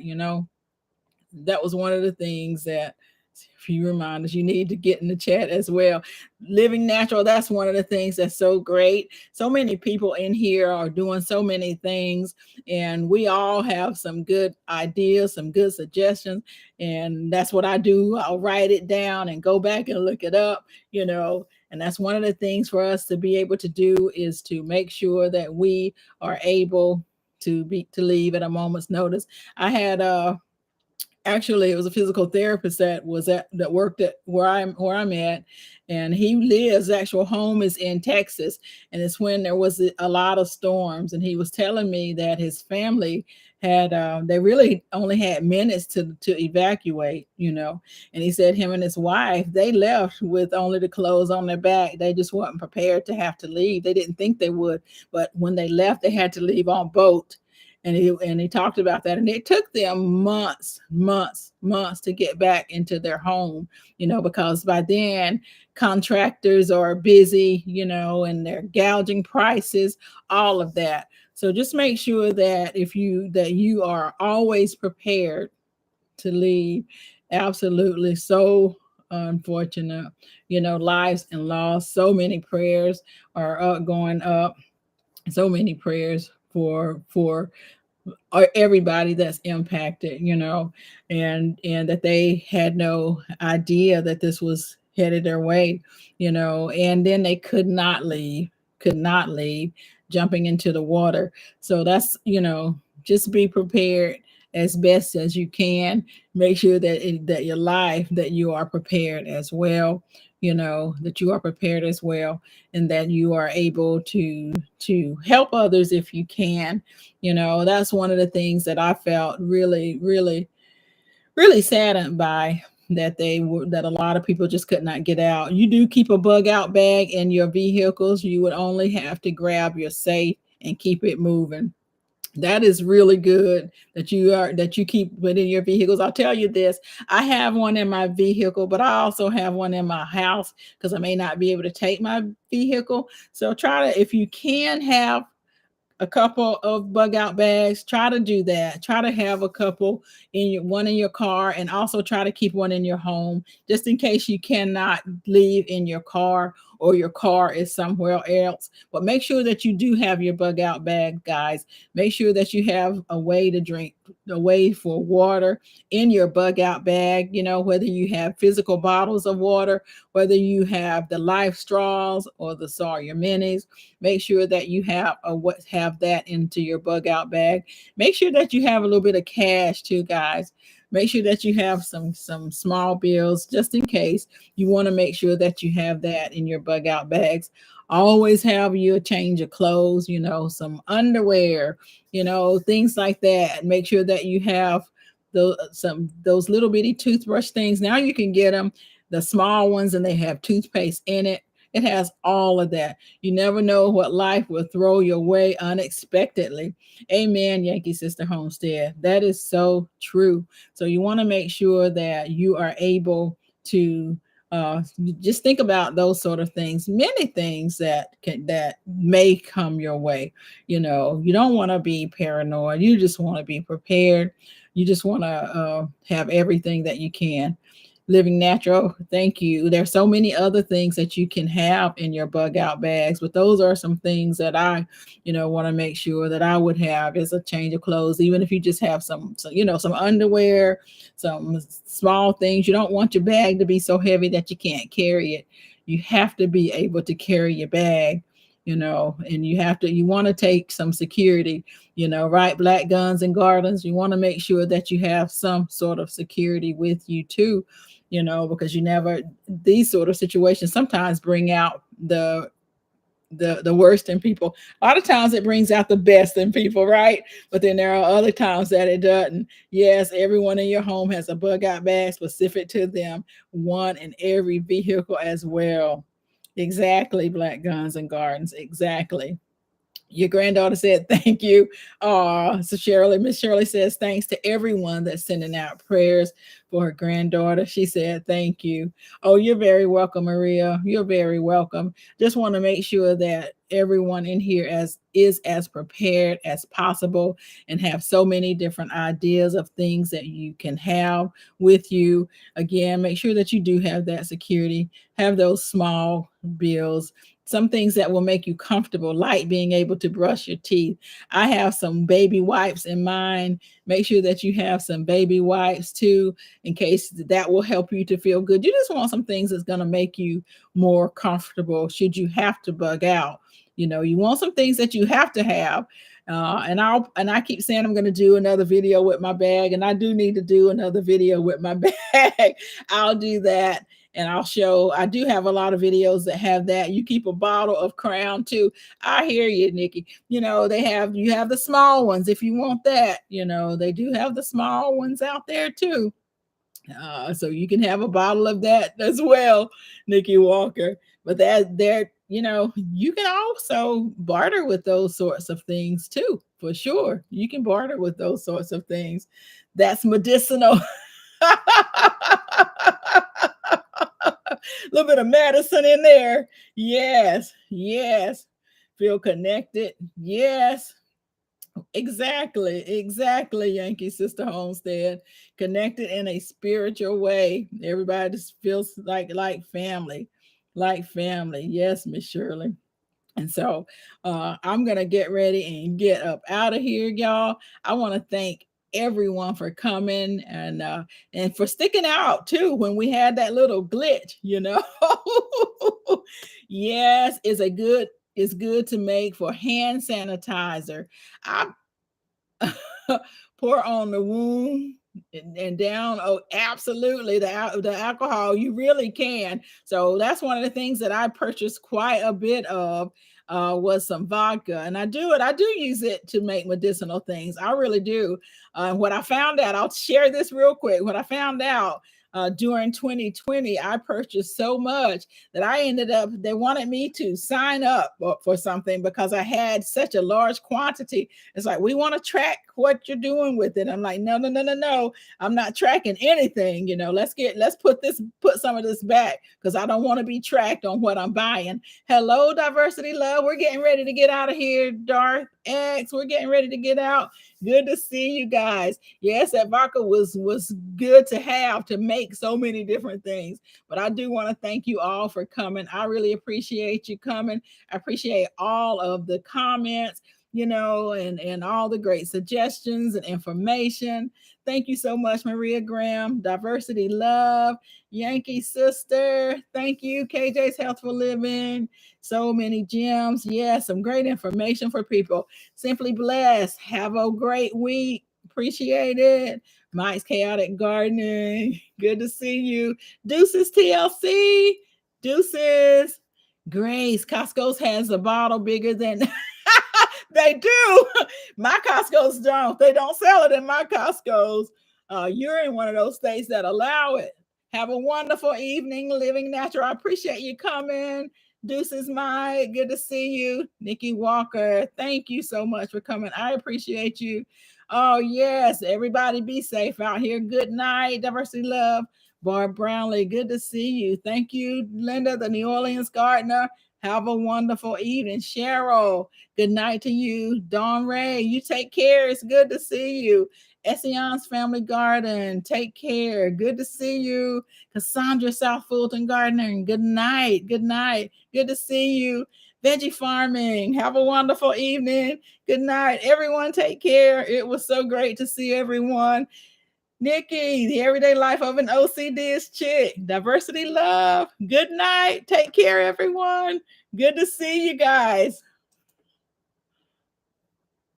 That was one of the things that, if you remind us, you need to get in the chat as well. Living natural, that's one of the things that's so great. So many people in here are doing so many things, and we all have some good ideas, some good suggestions, and that's what I do. I'll write it down and go back and look it up, and that's one of the things for us to be able to do, is to make sure that we are able to leave at a moment's notice. I had actually, it was a physical therapist that worked at where I'm at, and his actual home is in Texas, and it's when there was a lot of storms, and he was telling me that his family had they really only had minutes to evacuate, and he said him and his wife, they left with only the clothes on their back. They just weren't prepared to have to leave. They didn't think they would, but when they left, they had to leave on boat. And he talked about that, and it took them months to get back into their home, because by then contractors are busy, and they're gouging prices, all of that. So just make sure that you are always prepared to leave. Absolutely. So unfortunate, lives and loss. So many prayers are going up. So many prayers for everybody that's impacted, and that they had no idea that this was headed their way, and then they could not leave, jumping into the water. So that's, just be prepared as best as you can. Make sure that your life, that you are prepared as well, that you are prepared as well, and that you are able to help others if you can. That's one of the things that I felt really, really, really saddened by, that a lot of people just could not get out. You do keep a bug out bag in your vehicles. You would only have to grab your safe and keep it moving. That is really good that you keep within your vehicles. I'll tell you this, I have one in my vehicle, but I also have one in my house because I may not be able to take my vehicle. So if you can have a couple of bug out bags, try to do that. Try to have a couple one in your car, and also try to keep one in your home, just in case you cannot leave in your car or your car is somewhere else. But make sure that you do have your bug out bag, guys. Make sure that you have a way to drink, a way for water in your bug out bag, whether you have physical bottles of water, whether you have the life straws or the Sawyer minis. Make sure that you have that into your bug out bag. Make sure that you have a little bit of cash too, guys. Make sure that you have some small bills just in case. You want to make sure that you have that in your bug out bags. Always have you a change of clothes, some underwear, things like that. Make sure that you have those little bitty toothbrush things. Now you can get them, the small ones, and they have toothpaste in it. It has all of that. You never know what life will throw your way unexpectedly. Amen, Yankee Sister Homestead. That is so true. So you want to make sure that you are able to just think about those sort of things. Many things that may come your way. You don't want to be paranoid. You just want to be prepared. You just want to have everything that you can. Living Natural, thank you. There's so many other things that you can have in your bug out bags, but those are some things that I, want to make sure that I would have as a change of clothes. Even if you just have some underwear, some small things. You don't want your bag to be so heavy that you can't carry it. You have to be able to carry your bag, and you want to take some security, right? Black Guns and Gardens. You want to make sure that you have some sort of security with you too, because these sort of situations sometimes bring out the worst in people. A lot of times it brings out the best in people, right? But then there are other times that it doesn't. Yes, everyone in your home has a bug out bag specific to them, one in every vehicle as well. Exactly, Black Guns and Gardens. Exactly. Your granddaughter said thank you. So Miss Shirley says thanks to everyone that's sending out prayers for her granddaughter. She said thank you. Oh, you're very welcome, Maria. You're very welcome. Just want to make sure that everyone in here is as prepared as possible and have so many different ideas of things that you can have with you. Again, make sure that you do have that security, have those small bills, some things that will make you comfortable, like being able to brush your teeth. I have some baby wipes in mine. Make sure that you have some baby wipes too, in case that will help you to feel good. You just want some things that's going to make you more comfortable should you have to bug out. You want some things that you have to have. And I keep saying I'm going to do another video with my bag, and I do need to do another video with my bag. I'll do that. And I do have a lot of videos that have that. You keep a bottle of Crown too. I hear you, Nikki. You have the small ones if you want that. They do have the small ones out there too. So you can have a bottle of that as well, Nikki Walker. But you can also barter with those sorts of things too, for sure. You can barter with those sorts of things. That's medicinal. A little bit of medicine in there. Yes. Feel connected. Yes. Exactly, Yankee Sister Homestead. Connected in a spiritual way. Everybody just feels like family. Like family. Yes, Miss Shirley. And so I'm going to get ready and get up out of here, y'all. I want to thank everyone for coming and for sticking out too when we had that little glitch, Yes, it's good to make for hand sanitizer. I pour on the wound and down. Oh, absolutely. The alcohol, you really can. So that's one of the things that I purchased quite a bit of was some vodka. And I do use it to make medicinal things. I really do. What I found out, I'll share this real quick. What I found out during 2020, I purchased so much that they wanted me to sign up for something because I had such a large quantity. It's like, we want to track what you're doing with it. I'm like, no. I'm not tracking anything. Let's put some of this back because I don't want to be tracked on what I'm buying. Hello, Diversity Love. We're getting ready to get out of here. Darth X, we're getting ready to get out. Good to see you guys. Yes, that vodka was good to have to make so many different things. But I do want to thank you all for coming. I really appreciate you coming. I appreciate all of the comments, and all the great suggestions and information. Thank you so much, Maria Graham, Diversity Love, Yankee Sister. Thank you, KJ's Healthful Living. So many gems. Yes, some great information for people. Simply blessed. Have a great week. Appreciate it. Mike's Chaotic Gardening. Good to see you. Deuces TLC. Deuces. Grace. Costco's has a bottle bigger than they do. My Costco's don't. They don't sell it in my Costco's. You're in one of those states that allow it. Have a wonderful evening, Living Natural. I appreciate you coming. Deuces, Mike. Good to see you. Nikki Walker. Thank you so much for coming. I appreciate you. Oh, yes. Everybody be safe out here. Good night. Diversity Love. Barb Brownlee. Good to see you. Thank you, Linda, the New Orleans gardener. Have a wonderful evening. Cheryl, good night to you. Dawn Ray, you take care. It's good to see you. Ession's Family Garden, take care. Good to see you. Cassandra South Fulton Gardening, good night. Good night. Good to see you. Veggie Farming, have a wonderful evening. Good night. Everyone take care. It was so great to see everyone. Nikki, the everyday life of an OCD chick. Diversity Love. Good night. Take care, everyone. Good to see you guys.